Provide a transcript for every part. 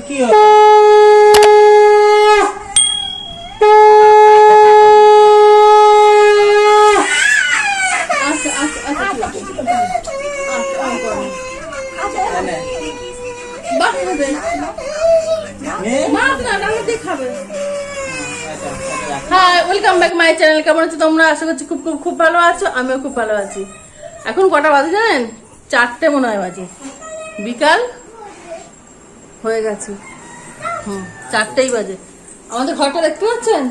কি হবে? Welcome back my channel. কেমন আছো তোমরা? আশা করছি খুব খুব খুব ভালো আছো। আমিও খুব ভালো আছি। এখন কটা বাজে জানেন? 4টে মনে হয় বাজে, বিকাল হয়ে গেছে। 4টেই বাজে। আমাদের ঘরটা দেখতে পাচ্ছেন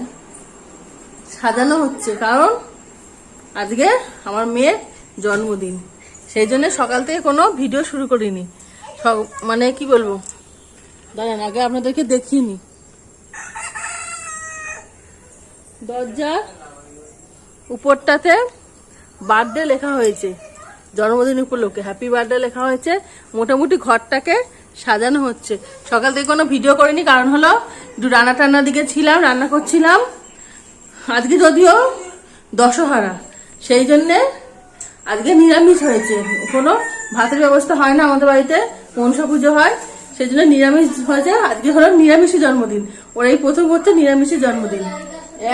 সাজানো হচ্ছে, কারণ আজকে আমার মেয়ের জন্মদিন। সেই জন্য সকাল থেকে কোনো ভিডিও শুরু করিনি। মানে কি বলবো, দাঁড়ান আগে আপনাদেরকে দেখিনি। দরজার উপরটাতে বার্থডে লেখা হয়েছে, জন্মদিন উপলক্ষে হ্যাপি বার্থডে লেখা হয়েছে। মোটামুটি ঘরটাকে সাজানো হচ্ছে। সকাল থেকে কোনো ভিডিও করিনি, কারণ হলো একটু রান্না টান্নার দিকে ছিলাম, রান্না করছিলাম। আজকে যদিও দশহারা, সেই জন্যে আজকে নিরামিষ হয়েছে। কোনো ভাতের ব্যবস্থা হয় না আমাদের বাড়িতে, মনসা পুজো হয়, সেই জন্য নিরামিষ হয়েছে। আজকে হলো নিরামিষের জন্মদিন। ওর এই প্রথম হচ্ছে নিরামিষের জন্মদিন।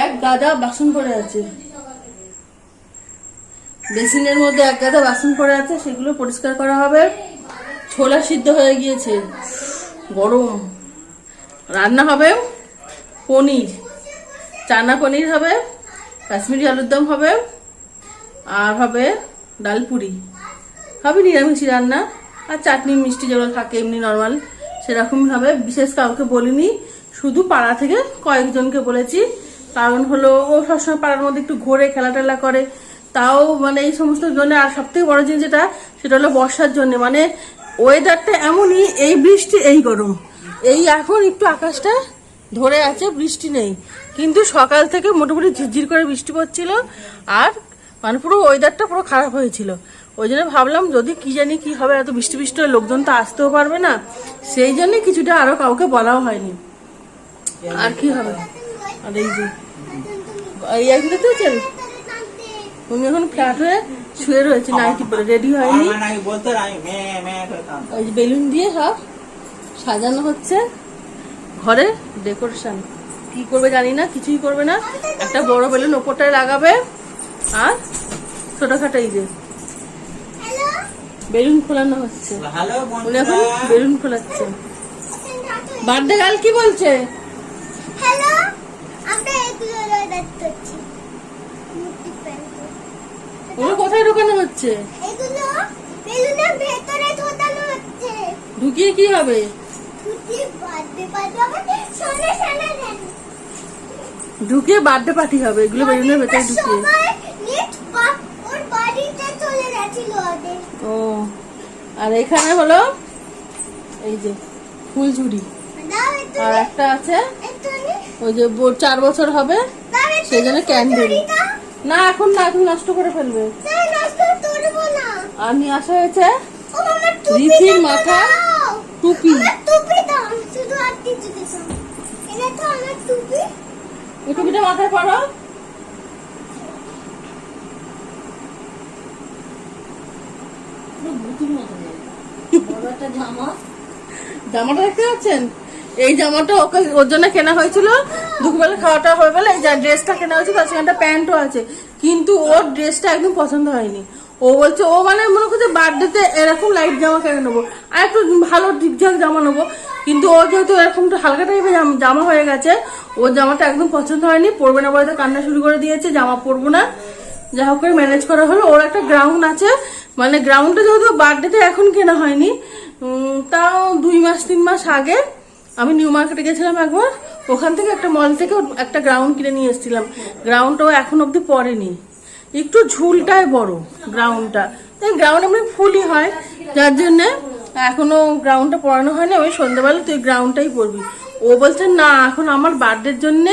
এক গাদা বাসন পড়ে আছে, বেসিনের মধ্যে এক গাদা বাসন পড়ে আছে, সেগুলো পরিষ্কার করা হবে। ছোলা সিদ্ধ হয়ে গিয়েছে, গরম। রান্না হবে পনির, চানা পনির হবে, কাশ্মীরি আলুর দম হবে, আর হবে ডাল পুরি হবে, নিরামিষি রান্না। আর চাটনি মিষ্টি যেগুলো থাকে এমনি নর্মাল সেরকমই হবে। বিশেষ কাউকে বলিনি, শুধু পাড়া থেকে কয়েকজনকে বলেছি। কারণ হলো ও সবসময় পাড়ার মধ্যে একটু ঘোরে, খেলা টেলা করে, তাও মানে এই সমস্ত জন্য। আর সব থেকে বড় জিনিস যেটা, সেটা হলো বর্ষার জন্য। মানে ওয়েদারটা এমনই, এই বৃষ্টি এই গরম, এই এখন একটু আকাশটা ধরে আছে, বৃষ্টি নেই, কিন্তু সকাল থেকে মোটামুটি ঝিরঝির করে বৃষ্টি পড়ছিল। আর মানে পুরো ওয়েদারটা পুরো খারাপ হয়েছিল। ওই জন্য ভাবলাম যদি কি জানি কি হবে, এত বৃষ্টি বৃষ্টি লোকজন তো আসতেও পারবে না, সেই জন্য কিছুটা আরো কাউকে বলাও হয়নি। আর কি হবে। আর এই যে এই একদিকে তো চল, উনি এখন ফ্ল্যাট হয়ে শুয়ে রয়েছে, নাইটি পরে, রেডি হয়নি। ওই যে বেলুন দিয়ে সব সাজানো হচ্ছে ঘরে, ডেকোরেশন। কি করবে জানি না, কিছুই করবে না। একটা বড় বেলুন ওপরটায় লাগাবে, আর ছোটখাটো এই যে বেলুন খোলানো হচ্ছে। উনি এখন বেলুন খোলাচ্ছে। বার্থডে গার্ল কি বলছে? ওগুলো কোথায় ঢোকানো হচ্ছে? ঢুকিয়ে কি হবে? ঢুকিয়ে বার্থডে পার্টি হবে, এগুলো বেলুনের ভেতরে ঢুকিয়ে। ও, আর এখানে হলো এই যে ফুলঝুরি, আর একটা আছে ওই যে 4 বছর হবে, সেই জন্য ক্যান্ডেল। না এখন না, এখন নষ্ট করে ফেলবে। আর নিয়ে আসা হয়েছে রিফির মাথা টুপি। ওই টুপিটা মাথায় পরো। জামাটা দেখতে পাচ্ছেন? এই জামাটা ওকে ওর জন্য কেনা হয়েছিল, দুপুরবেলা খাওয়াটা হয়ে গেলে এই ড্রেসটা কেনা হয়েছিল, তার সঙ্গে একটা প্যান্টও আছে। কিন্তু ওর ড্রেসটা একদম পছন্দ হয়নি। ও বলছে, ও মানে মনে করছে বার্থডেতে এরকম লাইট জামা কেন নেবো, আর একটু ভালো টিকঝাক জামা নেবো। কিন্তু ও যেহেতু এরকম হালকা টাইপের জামা হয়ে গেছে, ওর জামাটা একদম পছন্দ হয়নি, পরবে না বলে কান্না শুরু করে দিয়েছে, জামা পরবো না। যা হোক করে ম্যানেজ করা হলো। ওর একটা গ্রাউন্ড আছে, মানে গ্রাউন্ডটা যেহেতু বার্থডেতে এখন কেনা হয়নি, তাও 2 মাস 3 মাস আগে আমি নিউ মার্কেটে গেছিলাম একবার, ওখান থেকে একটা মল থেকে একটা গ্রাউন্ড কিনে নিয়ে এসেছিলাম। গ্রাউন্ডটাও এখন অব্দি পরেনি, একটু ঝুলটাই বড় গ্রাউন্ডটা। গ্রাউন্ড এমনি ফুলই হয়, যার জন্যে এখনো গ্রাউন্ডটা পরানো হয়নি। ওই সন্ধ্যাবেলা তুই গ্রাউন্ডটাই পরবি। ও বলছে না, এখন আমার বার্থডের জন্য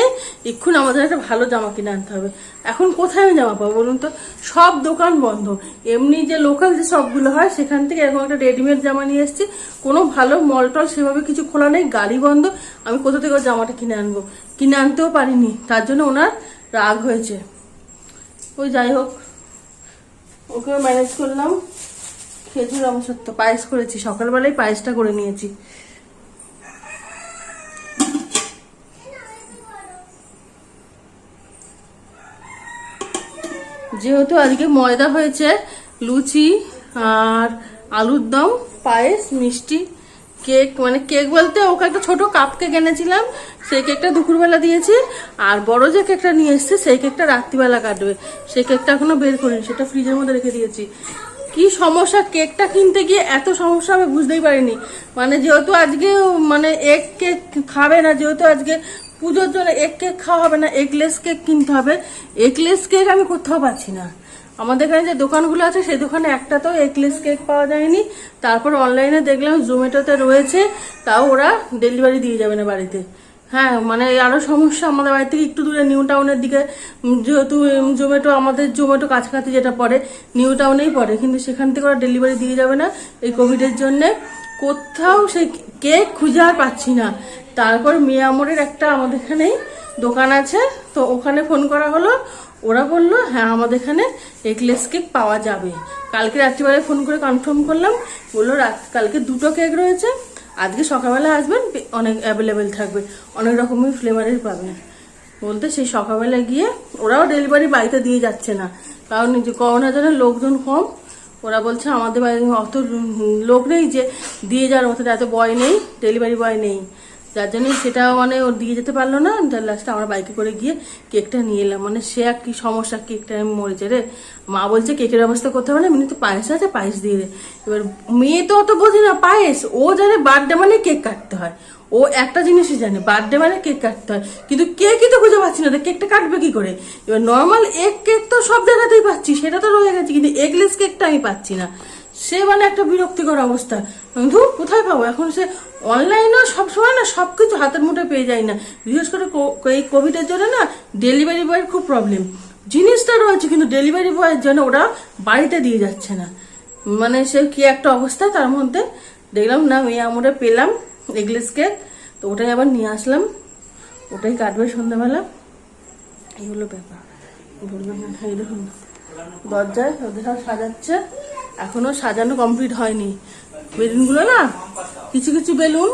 এক্ষুনি আমাদের একটা ভালো জামা কিনে আনতে হবে। এখন কোথায় আমি জামা পাবো বলুন তো? সব দোকান বন্ধ। এমনি যে লোকাল যে সবগুলো হয় সেখান থেকে এরকম একটা রেডিমেড জামা নিয়ে এসেছি। কোনো ভালো মল টল সেভাবে কিছু খোলা নেই, গাড়ি বন্ধ। আমি কোথা থেকে জামাটা কিনে আনবো? কিনে আনতেও পারিনি, তার জন্য ওনার রাগ হয়েছে। ওই যাই হোক, ওকে ম্যানেজ করলাম। খেজুর আমসত্ব পায়েস করেছি, সকালবেলায় পায়েসটা করে নিয়েছি। যেহেতু আজকে ময়দা হয়েছে, লুচি আর আলুর দম, পায়েস, মিষ্টি, কেক, মানে কেক বলতে ওকে একটা ছোট কাপ কেক এনেছিলাম, সেই কেকটা দুপুরবেলা দিয়েছি। আর বড় যে কেকটা নিয়ে এসছে সেই কেকটা রাত্রিবেলা কাটবে, সেই কেকটা এখনো বের করিনি, সেটা ফ্রিজের মধ্যে রেখে দিয়েছি। কি সমস্যা, কেকটা কিনতে গিয়ে এত সমস্যা আমি বুঝতেই পারিনি। মানে যেহেতু আজকে মানে এগ কেক খাবে না, যেহেতু আজকে পুজোর জন্য এগ কেক খাওয়া হবে না, এগলেস কেক কিনতে হবে। এগলেস কেক আমি কোথাও পাচ্ছি না। আমাদের এখানে যে দোকানগুলো আছে সেই দোকানে একটাতেও এগলেস কেক পাওয়া যায়নি। তারপর অনলাইনে দেখলাম জোম্যাটোতে রয়েছে, তাও ওরা ডেলিভারি দিয়ে যাবে না বাড়িতে। হ্যাঁ, মানে আরো সমস্যা, আমাদের বাড়ি থেকে একটু দূরে নিউ টাউনের দিকে, যেহেতু জোম্যাটো কাছাকাছি যেটা পড়ে নিউ টাউনেই পড়ে, কিন্তু সেখান থেকে ওরা ডেলিভারি দিয়ে যাবে না এই কোভিডের জন্য। কোথাও সেই কেক খুঁজে আর পাচ্ছি না। তারপর মিয়ামোড়ের একটা আমাদের এখানেই দোকান আছে, তো ওখানে ফোন করা হলো, ওরা বললো হ্যাঁ আমাদের এখানে এগলেস কেক পাওয়া যাবে। কালকে রাত্রিবেলায় ফোন করে কনফার্ম করলাম, বললো কালকে 2টো কেক রয়েছে, আজকে সকালবেলা আসবেন, অনেক অ্যাভেলেবেল থাকবে, অনেক রকমের ফ্লেভারের পাবেন। বলতে সেই সকালবেলা গিয়ে, ওরাও ডেলিভারি বাড়িতে দিয়ে যাচ্ছে না, কারণ করোনার জন্য লোকজন কম। ওরা বলছে আমাদের বাড়িতে অত লোক নেই যে দিয়ে যাওয়ার মতো, এত বয় নেই, ডেলিভারি বয় নেই, যার জন্য সেটা মানে ওর দিয়ে যেতে পারলো না। যার লাস্টে আমরা বাইকে করে গিয়ে কেকটা নিয়ে এলাম। মানে সে আর কি সমস্যা, কেকটা আমি মরেছে রে। মা বলছে কেকের ব্যবস্থা করতে হবে না, এমনি তো পায়েস আছে, পায়েস দিয়ে দে। এবার মেয়ে তো অত বোঝে না পায়েস, ও জানে বার্থডে মানে কেক কাটতে হয়, ও একটা জিনিসই জানে, বার্থডে মানে কেক কাটতে হয়, কিন্তু কেকই তো খুঁজে পাচ্ছি না, কেকটা কাটবে কি করে। এবার নর্মাল এগ কেক তো সব জায়গাতেই পাচ্ছি, সেটা তো রয়ে গেছে, কিন্তু এগলেস কেকটা আমি পাচ্ছি না। সে মানে একটা বিরক্তিকর অবস্থা। ধুর, কোথায় পাবো এখন? সে অনলাইনেও সবসময় না সবকিছু হাতের মুঠে পেয়ে যায় না, বিশেষ করে এই কোভিডের জন্য না ডেলিভারি বয়ের খুব প্রবলেম। জিনিসটা রয়েছে কিন্তু ডেলিভারি বয়ের জন্য ওরা বাড়িতে দিয়ে যাচ্ছে না। মানে সে কি একটা অবস্থা। তার মধ্যে দেখলাম না আমরা পেলাম এগলেস কেক, তো ওটাই আবার নিয়ে আসলাম, ওটাই কাটবে সন্ধ্যাবেলা। এই হলো ব্যাপার। বললাম এই দেখুন দরজায় ওদের সব সাজাচ্ছে, এখনো সাজানো কমপ্লিট হয়নি। বেলুনগুলো না, কিছু কিছু বেলুন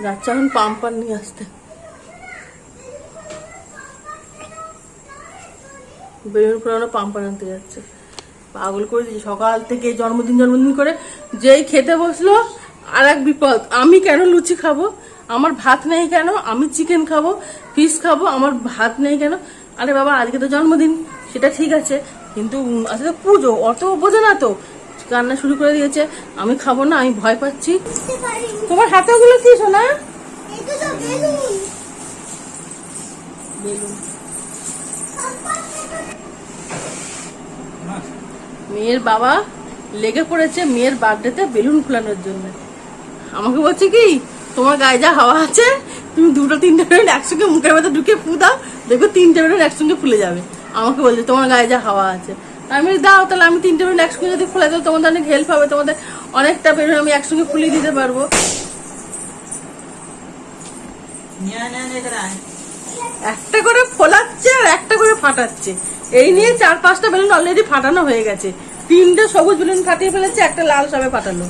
যাচ্ছে এখন পাম্পার নিয়ে আসতে। বেলুন পুরানো পাম্পার আনতে যাচ্ছে, পাগল করে দিয়েছে। সকাল থেকে জন্মদিন করে যেই খেতে বসলো আর এক বিপদ। আমি কেন লুচি খাবো, আমার ভাত নেই কেন, আমি চিকেন খাবো, ফিশ খাবো, আমার ভাত নেই কেন। আরে বাবা আজকে তো জন্মদিন, সেটা ঠিক আছে, কিন্তু আজকে তো পুজো, অত বোঝে না তো, কান্না শুরু করে দিয়েছে। আমি খাবো না, আমি ভয় পাচ্ছি। তোমার হাতে ওগুলো কি শোনা? বেলুন। মেয়ের বাবা লেগে পড়েছে মেয়ের বার্থডেতে বেলুন ফুলানোর জন্য। আমাকে বলছে কি, তোমার গায়ে যা হাওয়া আছে তুমি 2-3টে বেলুন একসঙ্গে মুখের মধ্যে ঢুকে ফু দাও, দেখো 3টে বেলুন একসঙ্গে ফুলে যাবে। আমাকে বলছে তোমার গায়ে যা হাওয়া আছে। আমি দাও, তাহলে আমি 3টে বেলুন একসঙ্গে যদি ফুলে দাও তোমাদের অনেক হেল্প হবে, তোমাদের অনেকটা বেলুন আমি একসঙ্গে ফুলিয়ে দিতে পারবো। একটা করে ফোলাচ্ছে আর একটা করে ফাটাচ্ছে, এই নিয়ে 4-5টা বেলুন অলরেডি ফাটানো হয়ে গেছে। 3টে সবুজ বেলুন ফাটিয়ে ফেলেছে, একটা লাল সবে ফাটালো।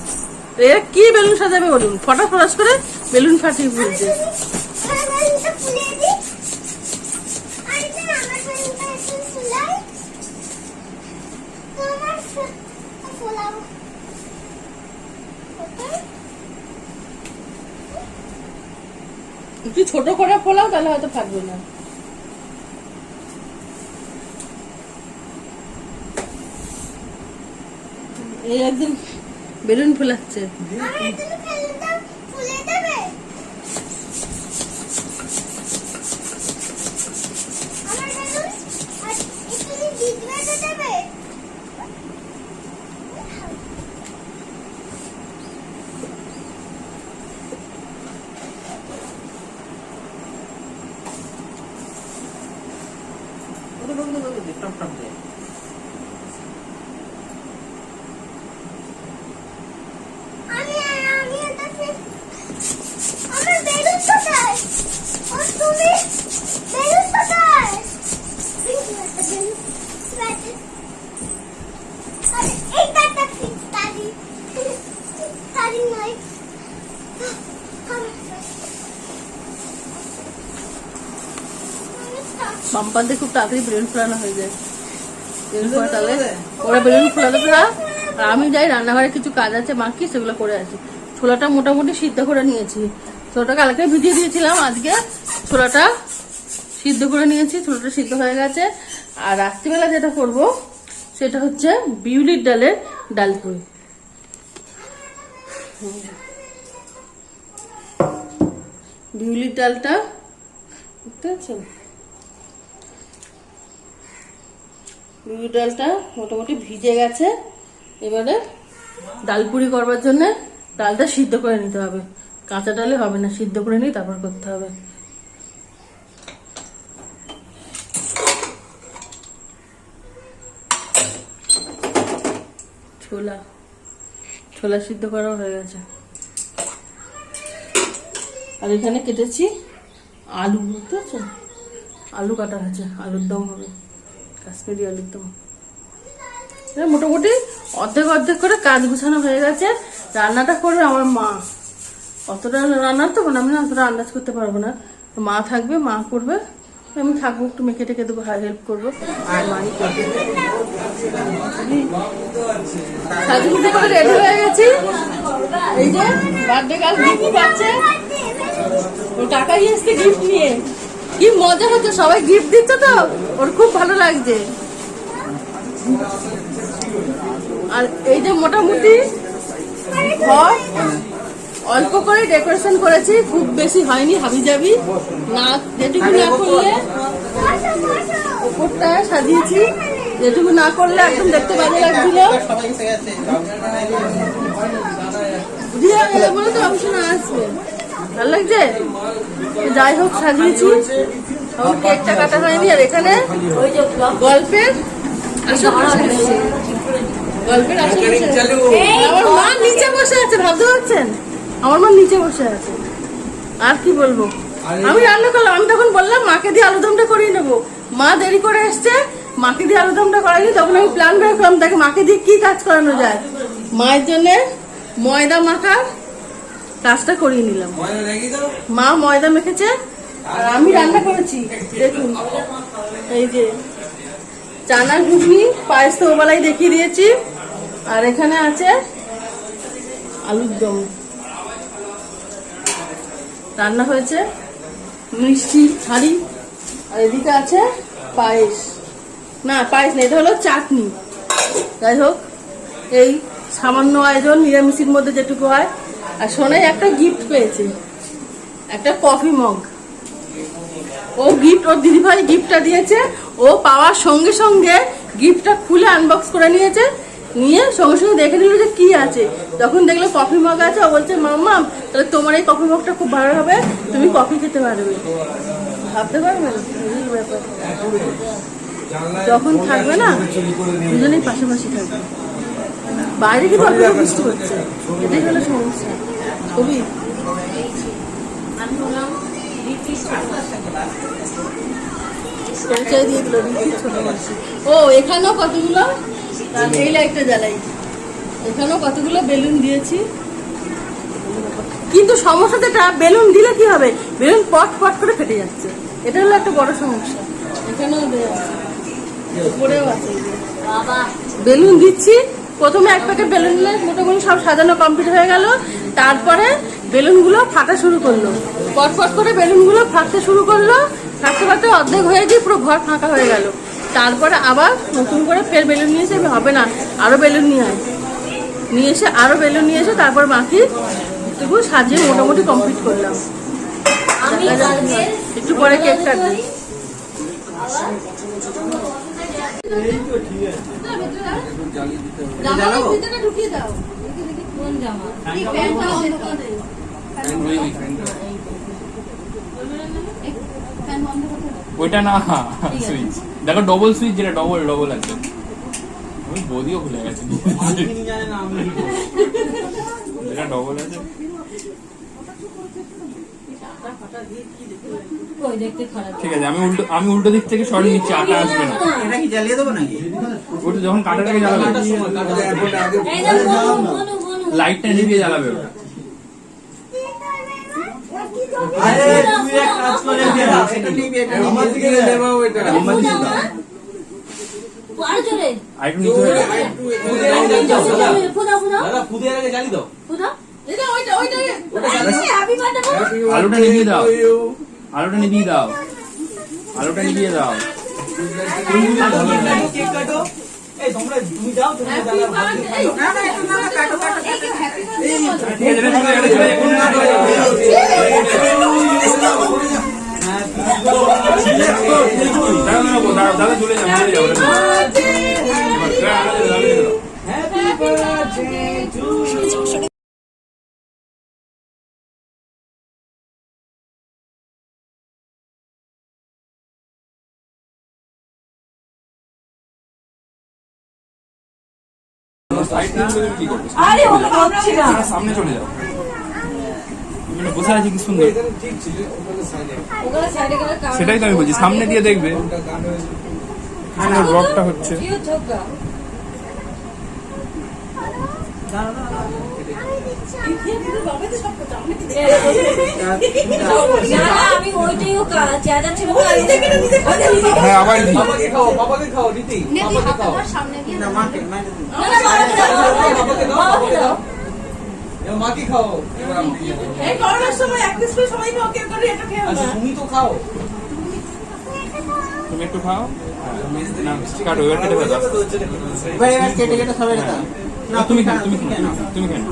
এরা কি বেলুন সাজাবে বলুন, ফটাফট করে বেলুন ফাটিয়ে ফেলছে। একটু ছোট করে ফোলাও, তাহলে হয়তো ফাটবে না। এই একদিন বেলুন ফুলাচ্ছে। পাম্পার দিয়ে খুব তাড়াতাড়ি বেলুন ফোলানো হয়ে যায়। বেলুন ফোলা তাহলে ওরা বেলুন ফোলাতে থাক, আর আমি যাই রান্নাঘরে কিছু কাজ আছে বাকি, সেগুলো করে আসি। ছোলাটা মোটামুটি সিদ্ধ করে নিয়েছি। ছোলাটা কালকে ভিজিয়ে দিয়েছিলাম, আজকে ছোলাটা সিদ্ধ করে নিয়েছি। ছোলাটা সিদ্ধ হয়ে গেছে। আর রাত্রিবেলা যেটা করব সেটা হচ্ছে বিউলির ডালের ডালপুরি। বিউলির ডালটা বুঝতে পারছেন, বিউলির ডালটা মোটামুটি ভিজে গেছে। এবারে ডালপুরি করবার জন্য ডালটা সিদ্ধ করে নিতে হবে। কাঁচা ডালে হবে না, সিদ্ধ করে নিয়ে তারপর করতে হবে। ছোলা ছোলা সিদ্ধ করা হয়ে গেছে। আর এখানে কেটেছি আলু, বুঝতে পারছেন, আলু কাটা হয়েছে, আলুর দম হবে, কাশ্মীরি আলুর দম। মোটামুটি অর্ধেক অর্ধেক করে কাজ গুছানো হয়ে গেছে। রান্নাটা করবে আমার মা, অতটা রান্নার তো আমি না অতটা আন্দাজ করতে পারবো না। মা থাকবে, মা করবে, আমি থাকবো, একটু মেখে টেকে দেবো, হেল্প করবো। আর মাই করবে। সাজুগুজু করে রেডি হয়ে গেছি। এই যে বার্থডে গার্ল গিফট পাচ্ছে, ও টাকাই এসছে গিফট নিয়ে। কি মজা হচ্ছে, সবাই গিফট দিচ্ছে তো, ওর খুব ভালো লাগছে। আর এই যে মোটামুটি ঘর অল্প করে ডেকোরেশন করেছি, খুব বেশি হয়নি, হাবিজাবি না, যেটুকু না করলে উপরটা সাজিয়েছি, যেটুকু না করলে একদম দেখতে বাজে লাগছিল। বলে তো অবশ্য না আসবে, ভালো লাগছে। যাই হোক সাজিয়েছি, কেকটা কাটা হয়নি। আর এখানে গল্পের আসল গল্পের আসল আমার মা নিচে বসে আছে, ভাবতে পারছেন, আমার মা নিচে বসে আছে। আর কি বলবো, আমি রান্না করলাম, আমি তখন বললাম মাকে দিয়ে আলুদমটা করিয়ে নেবো। মা দেরি করে এসছে, মাকে দিয়ে আলুদমটা করাইনি। তখন আমি প্ল্যান বের করলাম তাকে মাকে দিয়ে কি কাজ করানো যায়। মায়ের জন্য ময়দা মাখার কাজটা করিয়ে নিলাম। মা ময়দা মেখেছে আর আমি রান্না করেছি। দেখুন এই যে চানার ঘুগনি, পায়েস তো ওবেলায় দেখিয়ে দিয়েছি। আর এখানে আছে আলুর দম রান্না হয়েছে, মিষ্টি হাঁড়ি। আর এদিকে আছে পায়েস, না পায়েস না, এটা হলো চাটনি। যাই হোক, এই সামান্য আয়োজন নিরামিষের মধ্যে যেটুকু হয়। আর সোনাই একটা গিফট পেয়েছে, একটা কফি মগ। ও গিফট, ওর দিদিভাই গিফটটা দিয়েছে। ও পাওয়ার সঙ্গে সঙ্গে গিফটটা খুলে আনবক্স করে নিয়েছে, নিয়ে সঙ্গে সঙ্গে দেখে নিল যে কি আছে। যখন দেখলো কফি মগ আছে, ও বলছে মাম্মা তাহলে তোমার এই কফি মগটা খুব ভালো হবে, তুমি কফি খেতে পারবে। ভাবতে পারবে ব্যাপার, যখন থাকবে না দুজনেই পাশাপাশি থাকবে। বাইরে কিন্তু অল্প বৃষ্টি হচ্ছে, এটাই হলো সমস্যা। ছবি পরিচয় দিয়ে দিল ছোট মাসি। ও এখানেও কতগুলো, এই লাইটটা জ্বালাই, এখানেও কতগুলো বেলুন দিয়েছি। কিন্তু সমস্যা যেটা, বেলুন দিলে কি হবে, বেলুন পট পট করে ফেটে যাচ্ছে, এটা হলো একটা বড় সমস্যা। এখানেও দেওয়া আছে, উপরেও আছে। বেলুন দিচ্ছি, প্রথমে এক প্যাকেট বেলুন দিলে মোটামুটি সব সাজানো কমপ্লিট হয়ে গেল। তারপরে বেলুনগুলো ফাটা শুরু করলো, পটপট করে বেলুনগুলো ফাটতে শুরু করলো। ফাটতে ফাটতে অর্ধেক হয়ে গিয়ে পুরো ঘর ফাঁকা হয়ে গেল। তারপরে আবার নতুন করে ফের বেলুন নিয়ে এসে, হবে না আরো বেলুন নিয়ে এসে আরো বেলুন নিয়ে এসে তারপর বাকি একটু সাজিয়ে মোটামুটি কমপ্লিট করলাম। একটু পরে কেক কাটবো। ঢুকিয়ে দাও, ওইটা না সুইচ দেখো, ডবল সুইচ, যেটা ডবল ডবল আছে। আমি বদিও ভুলে গেছি, যেটা ডবল আছে। ঠিক আছে, আমি উল্টো দিক থেকে শর্ট নিচ্ছি, আটা আসবে না। এটা কি জ্বালিয়ে দেবো নাকি? ওটা যখন কাটাটাকে জ্বালাবে, লাইটটা নিভিয়ে জ্বালাবে ওটা। আরে তুই এক কাজ করে দে না, এটা নিবি, এটা নিবি। আমার দিকে দে বাবু, এটা মোমবাতি দাও। আর জোরে আরেকটু নিচু হয়ে যাও। দাদা ফুদের আগে জ্বালি দাও। এটা ওইটা আলুটা নিভিয়ে দাও, আলুটা নিভিয়ে দাও, আলুটা নিভিয়ে দাও। কেক কাটো। এই তোমরা তুমি যাও, তুমি দাদা ভাত দিয়ে খাও। ঠিক আছে, চলে যাবে, চলে যাবে। দাঁড়াও, দাদা চলে যাও, চলে যাও। Happy birthday to you. Side দিয়ে চলে কি করবে? আরে ওকে ভাবছি না সামনে চলে যাও। তুমি বসে আছি কি সুন্দর। ঠিক ছিল, ওখানে সাইডে। ওখানে সাইডে গেলে কার সেটাই তো আমি বলছি, সামনে দিয়ে দেখবে। ব্লগটা হচ্ছে। কি ঝগড়া না আমি ওইটাইও চাদা ছিল হ্যাঁ, আবার দি। বাবাকে খাও, বাবাকে খাও, রীতি। বাবাকে খাও। না, মাকে, মাকে দাও। বাবাকে দাও, বাবাকে দাও। এবার মাকে খাও। এবার আমাকে খাও। এই করোনার সময় এক পিস করে সবাই খাও, কেক করে এটা খেয়ে আচ্ছা না। তুমি তো খাও। তুমি একটু খাও। না, কাটো, এবার কেটে ফেলো। এবার কেটে কেটে সবাই দাও। না, তুমি খাও, তুমি খাও, তুমি খাও।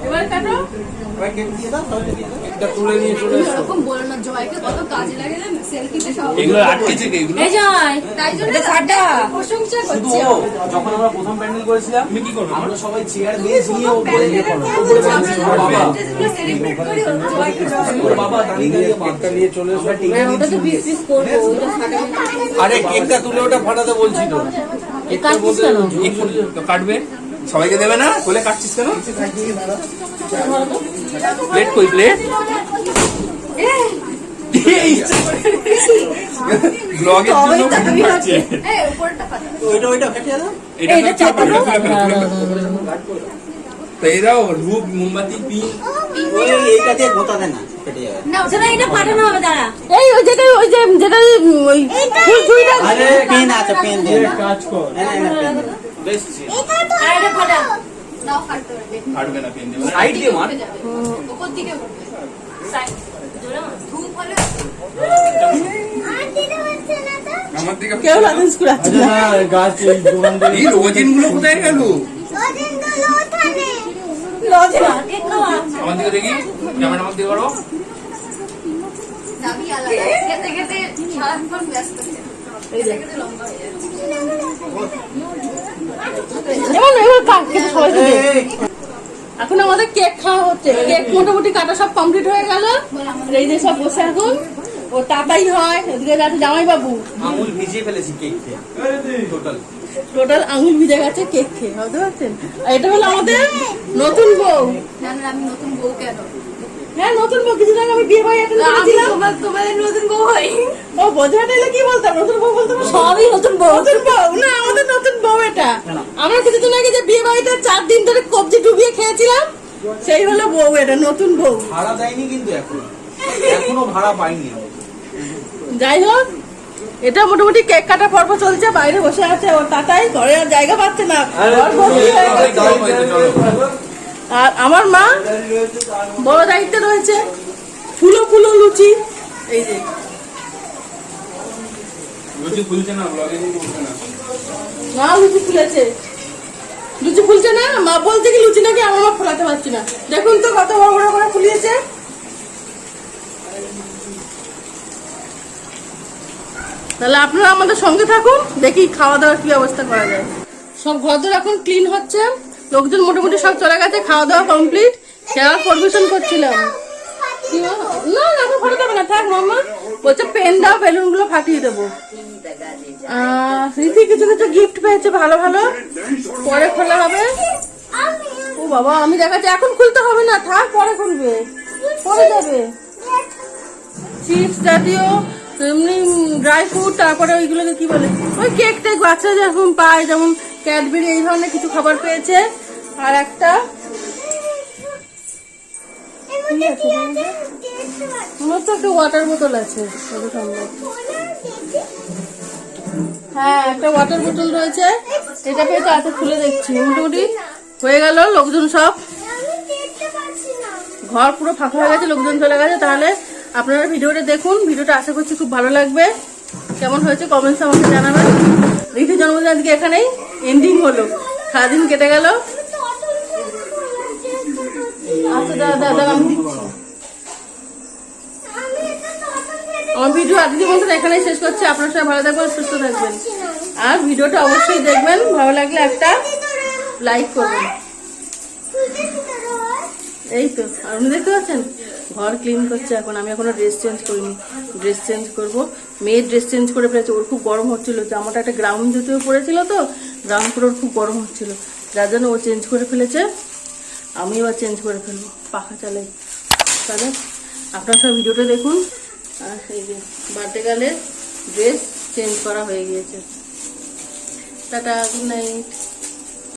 এবার কাটো। এবার কেটে দিয়ে দাও, সবাই দিয়ে দাও। একটা তুলে নিয়ে চলে এসো। এরকম বলো না, জয়কে কত কাজে লাগে না সেলফিতে সব। এগুলো আটকেছে কে এগুলো? এই যাই তাই জন্য এটা সাড্ডা প্রশংসা শুধু করছি। ও, যখন আমরা প্রথম প্যান্ডেল করেছিলাম, তুমি কি করবে? আমরা সবাই চেয়ার দিয়ে নিয়ে ও বলে প্যান্ডেলের উপরে আমরা বসেছিল ওর বাবা। সেলিব্রেট করি জয়কে ওর বাবা দাঁড়িয়ে দাঁড়িয়ে কেকটা নিয়ে চলে এসো। ওটা তো পিস পিস করবো ওইটা সাড্ডা আরে কেকটা তুলে ওটা ফাটাতে বলছি তো। কাটছিস কেন তো কাটবে, সবাইকে দেবে না? বলে কাটছিস কেন? প্লেট কই, প্লেট? ব্লগের জন্য ভিডিও কাটছে। এই উপরটা পাতা। ওইটা ফেটিয়ে দাও। এটা চাপা ফেলে তো এই দাও ধূপ, মোমবাতি, পিন। এইটা দিয়ে গোতা দেয় না, ফেটে যাবে। না ওটা সেটা এটা পাঠানো হবে দাঁড়া এই ওই যেটা ওই ফুলটা আরে পেন আছে, পেন দিয়ে দাও। কাজ কর। না, না, পেন দিয়ে দাও। বেশ আর এটা ফাটা নাও কাটতে হবে। কাটবে না, পেন দেবে না। সাইড দিয়ে মার। উপর দিকে উঠবে। ধূপ হলে আমার দিকে কেউ লাইসেন্স করাচ্ছে না। গাছ এই দোকান থেকে এই রোজিন গুলো কোথায় গেল? কেক খাওয়া আমার দিকে দেখি, ক্যামেরা আমার দিকে করো। দাবি আলাদা। খেতে খেতে সারাক্ষণ ব্যস্ত থাকে। খেতে খেতে লম্বা হয়ে যাচ্ছে। এবার কেটে সবাইকে দে। এখন আমাদের কেক খাওয়া হচ্ছে, কেক মোটামুটি কাটা সব কমপ্লিট হয়ে গেল। এই যে সব বসে এখন ও তাতাই হয়, এদিকে আছে জামাই বাবু, আঙুল ভিজিয়ে ফেলেছি কেক খেয়ে টোটাল। টোটাল আঙুল ভিজে গেছে কেক খেয়ে, বুঝতে পারছেন? আর এটা হলো আমাদের নতুন বউ। না না আমি নতুন বউ কেন? হ্যাঁ নতুন বউ, কিছুদিন আগে আমি বিয়ে বাড়ি অ্যাটেন্ড করেছিলাম। তোমাদের নতুন বউ হই। ও বোঝাটা এলে কি বলতাম, নতুন বউ বলতাম। সবই নতুন বউ নতুন বউ না, আমাদের নতুন বউ এটা। আমরা কিছুদিন আগে যে বিয়ে বাড়িতে 4 দিন ধরে কবজি ডুবিয়ে খেয়েছিলাম, সেই হলো বউ, এটা নতুন বউ। ভাড়া দেয়নি কিন্তু এখনো ভাড়া পাইনি আমি। যাই হোক, এটা মোটামুটি কেক কাটা পর্ব চলছে, বাইরে বসে আছে ওর তাতাই, ঘরে আর জায়গা পাচ্ছে না, ঘর ভর্তি হয়ে গেছে। আর আমার মা বড় দায়িত্বে রয়েছে, ফুলো ফুলো লুচি, এই যে লুচি খুলছে না, ব্লগে বলছে না। মা লুচি ফুলেছে, লুচি ফুলছে না, মা বলছে কি লুচি নাকি আমার মা ফোলাতে পারছি না। দেখুন তো কত বড় বড় করে ফুলিয়েছে। তাহলে আপনারা আমাদের সঙ্গে থাকুন, দেখি খাওয়া দাওয়ার কি অবস্থা করা যায়। সব ঘরদোর এখন ক্লিন হচ্ছে, লোকজন মোটামুটি সব চলে গেছে, খাওয়া দাওয়া কমপ্লিট। খেয়াল পরিবেশন করছিলাম। কি বলো? না না এখন ফাটাতে হবে না, থাক মামা। বলছে পেন দাও, বেলুন গুলো ফাটিয়ে দেবো। রীতি কিছু কিছু গিফট পেয়েছে ভালো ভালো, পরে খোলা হবে। ও বাবা আমি দেখাচ্ছি, এখন খুলতে হবে না, থাক পরে খুলবে, পরে যাবে। চিপস জাতীয় এমনি ড্রাই ফ্রুট, তারপরে ওইগুলোকে কি বলে, ওই কেক টেক বাচ্চা যেরকম পায়, যেমন ক্যাডবেরি, এই ধরনের কিছু খাবার পেয়েছে। আর একটা কি আছে আমার তো একটা ওয়াটার বোতল আছে কত সুন্দর। হ্যাঁ একটা ওয়াটার বোতল রয়েছে, এটা পেয়ে তাতে খুলে দেখছি। মোটামুটি হয়ে গেল, লোকজন সব ঘর পুরো ফাঁকা হয়ে গেছে, লোকজন চলে গেছে। তাহলে আপনারা ভিডিওটা দেখুন, ভিডিওটা আশা করছি খুব ভালো লাগবে। কেমন হয়েছে কমেন্টস আমাকে জানাবেন। ঋতুর জন্মদিন আজকে এখানেই এন্ডিং হলো, সারাদিন কেটে গেল। আচ্ছা দাদা আমি আমার ভিডিও আজকের মতন এখানেই শেষ করছি। আপনার সবাই ভালো থাকবেন, সুস্থ থাকবেন, আর ভিডিওটা অবশ্যই দেখবেন। ভালো লাগলে একটা লাইক করবেন। এই তো আপনি দেখতে পাচ্ছেন ঘর ক্লিন করছে এখন। আমি এখনো ড্রেস চেঞ্জ করিনি, ড্রেস চেঞ্জ করবো। মেয়ের ড্রেস চেঞ্জ করে ফেলেছে, ওর খুব গরম হচ্ছিল, জামাটা একটা গ্রাউন্ড জুতোও পরেছিল তো, গ্রাউন্ড করে ওর খুব গরম হচ্ছিল, যার জন্য ও চেঞ্জ করে ফেলেছে। আমি এবার চেঞ্জ করে ফেলবো, পাখা চালাই। তাহলে আপনার সব ভিডিওটা দেখুন। আর এই যে বার্থডে গার্লের ড্রেস চেঞ্জ করা হয়ে গিয়েছে। Tata, good night.